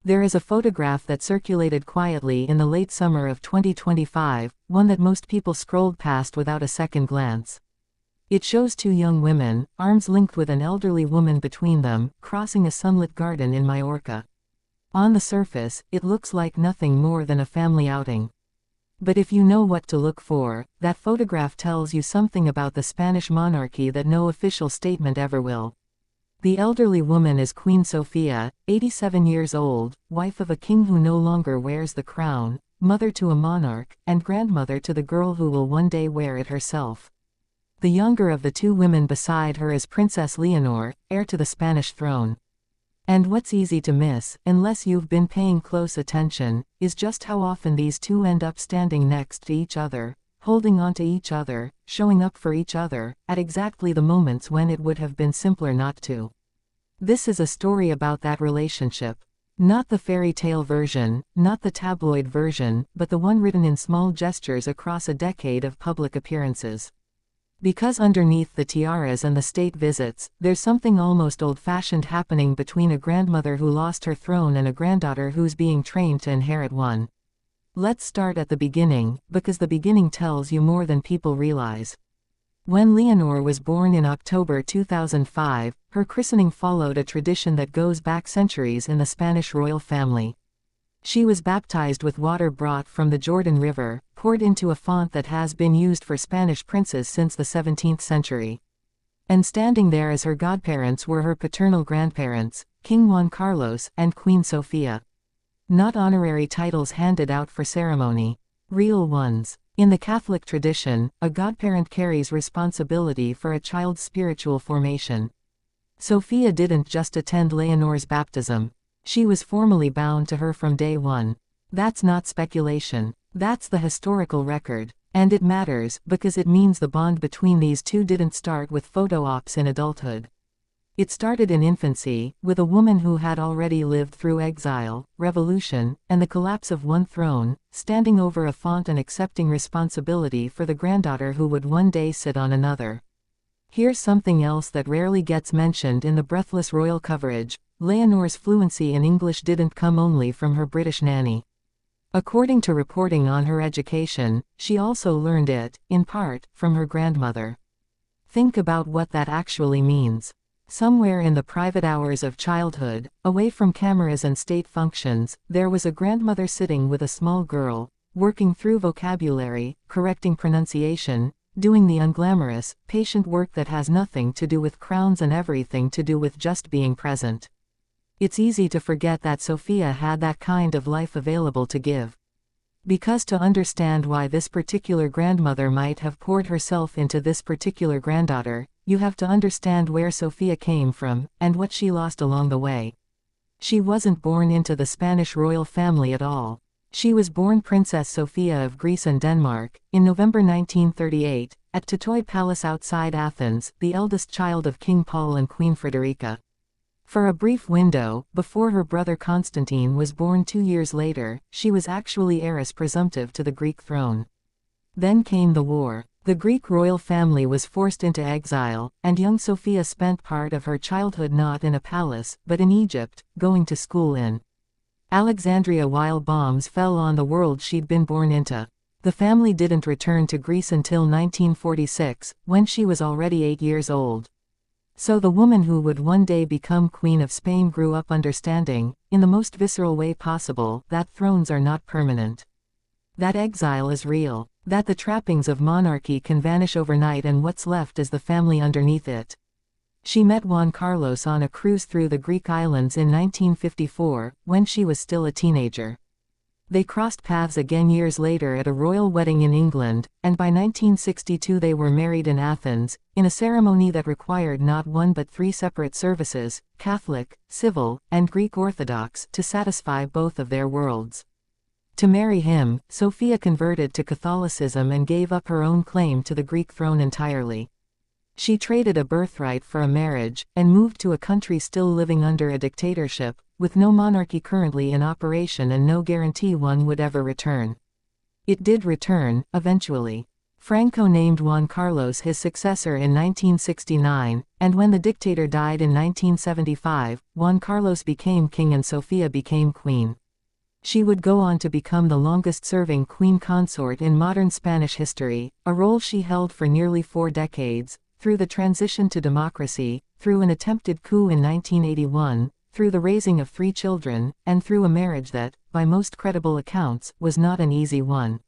There is a photograph that circulated quietly in the late summer of 2025, one that most people scrolled past without a second glance. It shows two young women, arms linked with an elderly woman between them, crossing a sunlit garden in Majorca. On the surface, it looks like nothing more than a family outing. But if you know what to look for, that photograph tells you something about the Spanish monarchy that no official statement ever will. The elderly woman is Queen Sofía, 87 years old, wife of a king who no longer wears the crown, mother to a monarch, and grandmother to the girl who will one day wear it herself. The younger of the two women beside her is Princess Leonor, heir to the Spanish throne. And what's easy to miss, unless you've been paying close attention, is just how often these two end up standing next to each other, holding on to each other, showing up for each other, at exactly the moments when it would have been simpler not to. This is a story about that relationship. Not the fairy tale version, not the tabloid version, but the one written in small gestures across a decade of public appearances. Because underneath the tiaras and the state visits, there's something almost old-fashioned happening between a grandmother who lost her throne and a granddaughter who's being trained to inherit one. Let's start at the beginning, because the beginning tells you more than people realize. When Leonor was born in October 2005, her christening followed a tradition that goes back centuries in the Spanish royal family. She was baptized with water brought from the Jordan River, poured into a font that has been used for Spanish princes since the 17th century. And standing there as her godparents were her paternal grandparents, King Juan Carlos and Queen Sofía. Not honorary titles handed out for ceremony. Real ones. In the Catholic tradition, a godparent carries responsibility for a child's spiritual formation. Sofía didn't just attend Leonor's baptism. She was formally bound to her from day one. That's not speculation. That's the historical record. And it matters, because it means the bond between these two didn't start with photo ops in adulthood. It started in infancy, with a woman who had already lived through exile, revolution, and the collapse of one throne, standing over a font and accepting responsibility for the granddaughter who would one day sit on another. Here's something else that rarely gets mentioned in the breathless royal coverage. Leonor's fluency in English didn't come only from her British nanny. According to reporting on her education, she also learned it, in part, from her grandmother. Think about what that actually means. Somewhere in the private hours of childhood, away from cameras and state functions, there was a grandmother sitting with a small girl, working through vocabulary, correcting pronunciation, doing the unglamorous, patient work that has nothing to do with crowns and everything to do with just being present. It's easy to forget that Sofía had that kind of life available to give. Because to understand why this particular grandmother might have poured herself into this particular granddaughter, you have to understand where Sofía came from, and what she lost along the way. She wasn't born into the Spanish royal family at all. She was born Princess Sofía of Greece and Denmark, in November 1938, at Titoi Palace outside Athens, the eldest child of King Paul and Queen Frederica. For a brief window, before her brother Constantine was born 2 years later, she was actually heiress presumptive to the Greek throne. Then came the war. The Greek royal family was forced into exile, and young Sofía spent part of her childhood not in a palace, but in Egypt, going to school in Alexandria while bombs fell on the world she'd been born into. The family didn't return to Greece until 1946, when she was already 8 years old. So the woman who would one day become Queen of Spain grew up understanding, in the most visceral way possible, that thrones are not permanent. That exile is real. That the trappings of monarchy can vanish overnight and what's left is the family underneath it. She met Juan Carlos on a cruise through the Greek islands in 1954, when she was still a teenager. They crossed paths again years later at a royal wedding in England, and by 1962 they were married in Athens, in a ceremony that required not one but 3 separate services, Catholic, civil, and Greek Orthodox, to satisfy both of their worlds. To marry him, Sofía converted to Catholicism and gave up her own claim to the Greek throne entirely. She traded a birthright for a marriage, and moved to a country still living under a dictatorship, with no monarchy currently in operation and no guarantee one would ever return. It did return, eventually. Franco named Juan Carlos his successor in 1969, and when the dictator died in 1975, Juan Carlos became king and Sofía became queen. She would go on to become the longest-serving queen consort in modern Spanish history, a role she held for nearly 4 decades, through the transition to democracy, through an attempted coup in 1981, through the raising of 3 children, and through a marriage that, by most credible accounts, was not an easy one.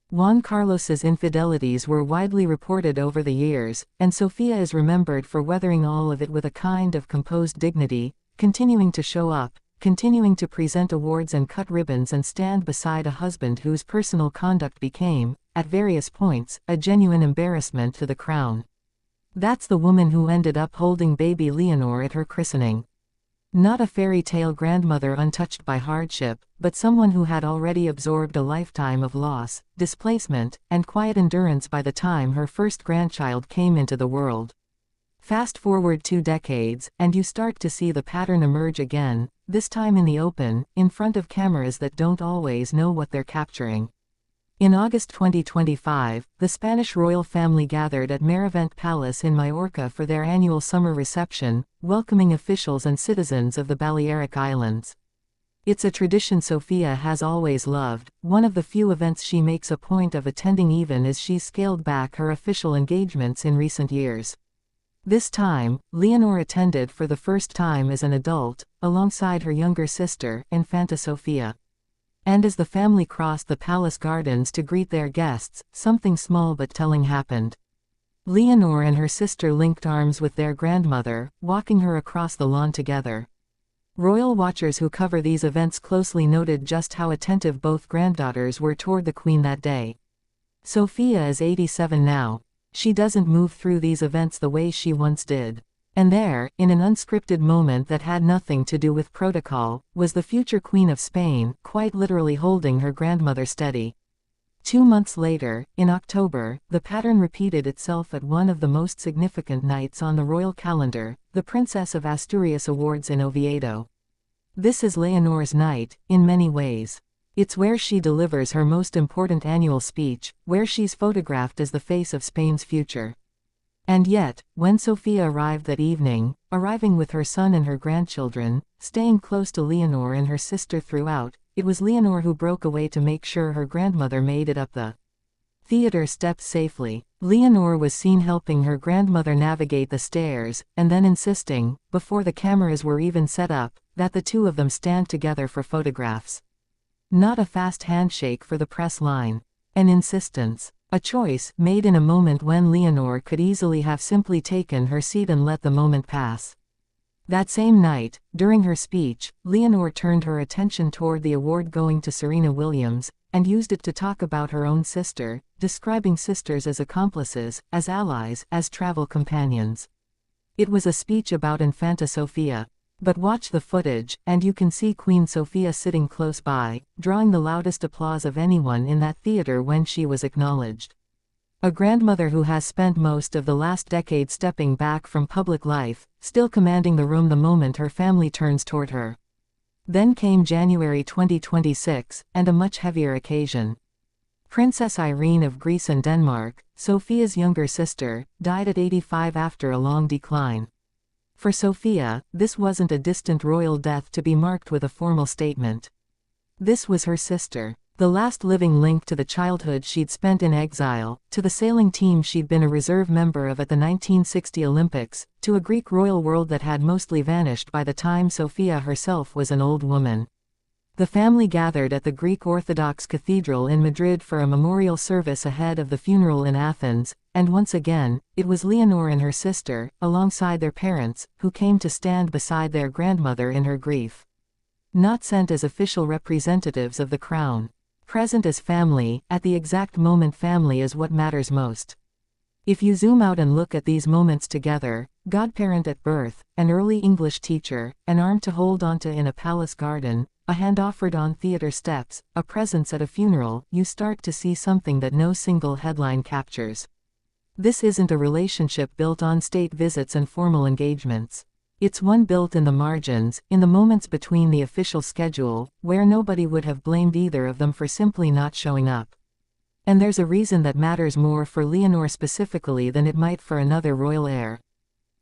Juan Carlos's infidelities were widely reported over the years, and Sofía is remembered for weathering all of it with a kind of composed dignity, continuing to show up, continuing to present awards and cut ribbons and stand beside a husband whose personal conduct became, at various points, a genuine embarrassment to the crown. That's the woman who ended up holding baby Leonor at her christening. Not a fairy tale grandmother untouched by hardship, but someone who had already absorbed a lifetime of loss, displacement, and quiet endurance by the time her first grandchild came into the world. Fast forward 2 decades, and you start to see the pattern emerge again, this time in the open, in front of cameras that don't always know what they're capturing. In August 2025, the Spanish royal family gathered at Merivent Palace in Majorca for their annual summer reception, welcoming officials and citizens of the Balearic Islands. It's a tradition Sofía has always loved, one of the few events she makes a point of attending even as she's scaled back her official engagements in recent years. This time, Leonor attended for the first time as an adult, alongside her younger sister, Infanta Sofía. And as the family crossed the palace gardens to greet their guests, something small but telling happened. Leonor and her sister linked arms with their grandmother, walking her across the lawn together. Royal watchers who cover these events closely noted just how attentive both granddaughters were toward the Queen that day. Sofía is 87 now. She doesn't move through these events the way she once did. And there, in an unscripted moment that had nothing to do with protocol, was the future Queen of Spain, quite literally holding her grandmother steady. 2 months later, in October, the pattern repeated itself at one of the most significant nights on the royal calendar, the Princess of Asturias Awards in Oviedo. This is Leonor's night, in many ways. It's where she delivers her most important annual speech, where she's photographed as the face of Spain's future. And yet, when Sofía arrived that evening, arriving with her son and her grandchildren, staying close to Leonor and her sister throughout, it was Leonor who broke away to make sure her grandmother made it up the theater steps safely. Leonor was seen helping her grandmother navigate the stairs, and then insisting, before the cameras were even set up, that the two of them stand together for photographs. Not a fast handshake for the press line. An insistence. A choice made in a moment when Leonor could easily have simply taken her seat and let the moment pass. That same night, during her speech, Leonor turned her attention toward the award going to Serena Williams, and used it to talk about her own sister, describing sisters as accomplices, as allies, as travel companions. It was a speech about Infanta Sofía. But watch the footage, and you can see Queen Sofía sitting close by, drawing the loudest applause of anyone in that theater when she was acknowledged. A grandmother who has spent most of the last decade stepping back from public life, still commanding the room the moment her family turns toward her. Then came January 2026, and a much heavier occasion. Princess Irene of Greece and Denmark, Sofía's younger sister, died at 85 after a long decline. For Sofía, this wasn't a distant royal death to be marked with a formal statement. This was her sister, the last living link to the childhood she'd spent in exile, to the sailing team she'd been a reserve member of at the 1960 Olympics, to a Greek royal world that had mostly vanished by the time Sofía herself was an old woman. The family gathered at the Greek Orthodox Cathedral in Madrid for a memorial service ahead of the funeral in Athens, and once again, it was Leonor and her sister, alongside their parents, who came to stand beside their grandmother in her grief. Not sent as official representatives of the crown. Present as family, at the exact moment family is what matters most. If you zoom out and look at these moments together, godparent at birth, an early English teacher, an arm to hold onto in a palace garden, a hand offered on theater steps, a presence at a funeral, you start to see something that no single headline captures. This isn't a relationship built on state visits and formal engagements. It's one built in the margins, in the moments between the official schedule, where nobody would have blamed either of them for simply not showing up. And there's a reason that matters more for Leonor specifically than it might for another royal heir.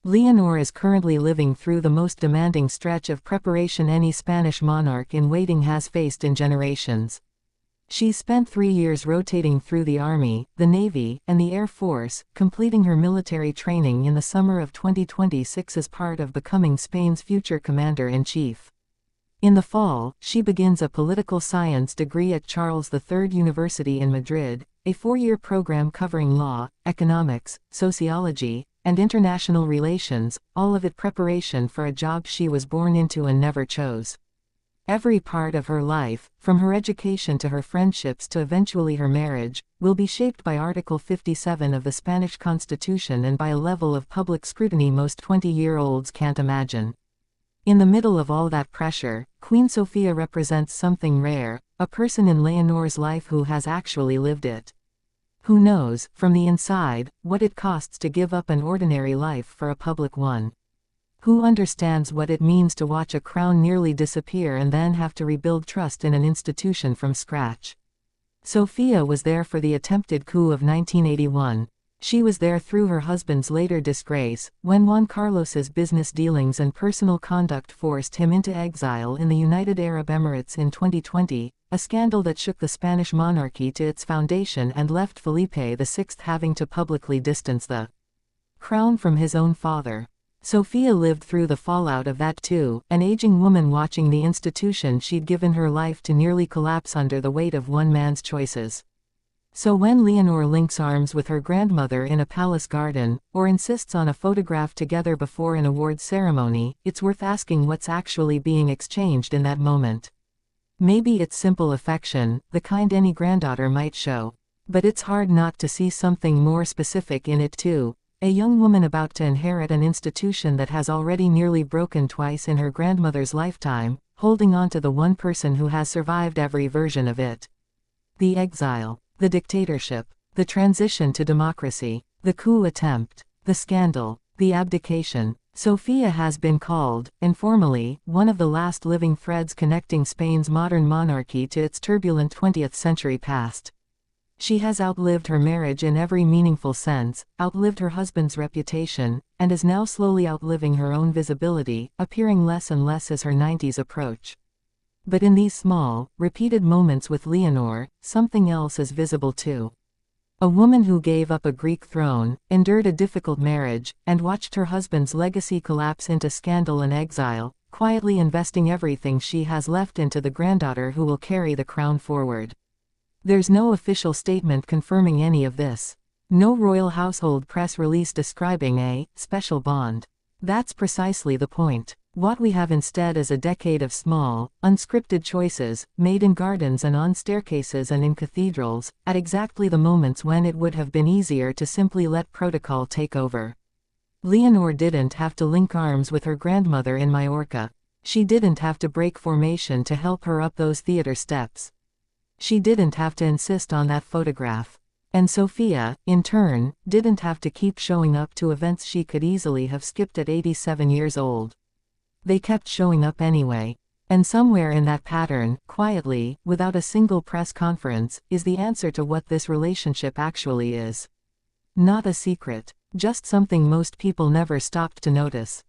Leonor is currently living through the most demanding stretch of preparation any Spanish monarch in waiting has faced in generations. She's spent 3 years rotating through the Army, the Navy, and the Air Force, completing her military training in the summer of 2026 as part of becoming Spain's future commander-in-chief. In the fall, she begins a political science degree at Charles III University in Madrid, a 4-year program covering law, economics, sociology, and international relations, all of it preparation for a job she was born into and never chose. Every part of her life, from her education to her friendships to eventually her marriage, will be shaped by Article 57 of the Spanish Constitution and by a level of public scrutiny most 20-year-olds can't imagine. In the middle of all that pressure, Queen Sofía represents something rare, a person in Leonor's life who has actually lived it. Who knows, from the inside, what it costs to give up an ordinary life for a public one. Who understands what it means to watch a crown nearly disappear and then have to rebuild trust in an institution from scratch. Sofía was there for the attempted coup of 1981. She was there through her husband's later disgrace, when Juan Carlos's business dealings and personal conduct forced him into exile in the United Arab Emirates in 2020, a scandal that shook the Spanish monarchy to its foundation and left Felipe VI having to publicly distance the crown from his own father. Sofía lived through the fallout of that too, an aging woman watching the institution she'd given her life to nearly collapse under the weight of one man's choices. So when Leonor links arms with her grandmother in a palace garden, or insists on a photograph together before an awards ceremony, it's worth asking what's actually being exchanged in that moment. Maybe it's simple affection, the kind any granddaughter might show. But it's hard not to see something more specific in it too. A young woman about to inherit an institution that has already nearly broken twice in her grandmother's lifetime, holding on to the one person who has survived every version of it. The exile. The dictatorship, the transition to democracy, the coup attempt, the scandal, the abdication. Sofía has been called, informally, one of the last living threads connecting Spain's modern monarchy to its turbulent 20th century past. She has outlived her marriage in every meaningful sense, outlived her husband's reputation, and is now slowly outliving her own visibility, appearing less and less as her 90s approach. But in these small, repeated moments with Leonor, something else is visible too. A woman who gave up a Greek throne, endured a difficult marriage, and watched her husband's legacy collapse into scandal and exile, quietly investing everything she has left into the granddaughter who will carry the crown forward. There's no official statement confirming any of this. No royal household press release describing a special bond. That's precisely the point. What we have instead is a decade of small, unscripted choices, made in gardens and on staircases and in cathedrals, at exactly the moments when it would have been easier to simply let protocol take over. Leonor didn't have to link arms with her grandmother in Majorca. She didn't have to break formation to help her up those theater steps. She didn't have to insist on that photograph. And Sofía, in turn, didn't have to keep showing up to events she could easily have skipped at 87 years old. They kept showing up anyway. And somewhere in that pattern, quietly, without a single press conference, is the answer to what this relationship actually is. Not a secret. Just something most people never stopped to notice.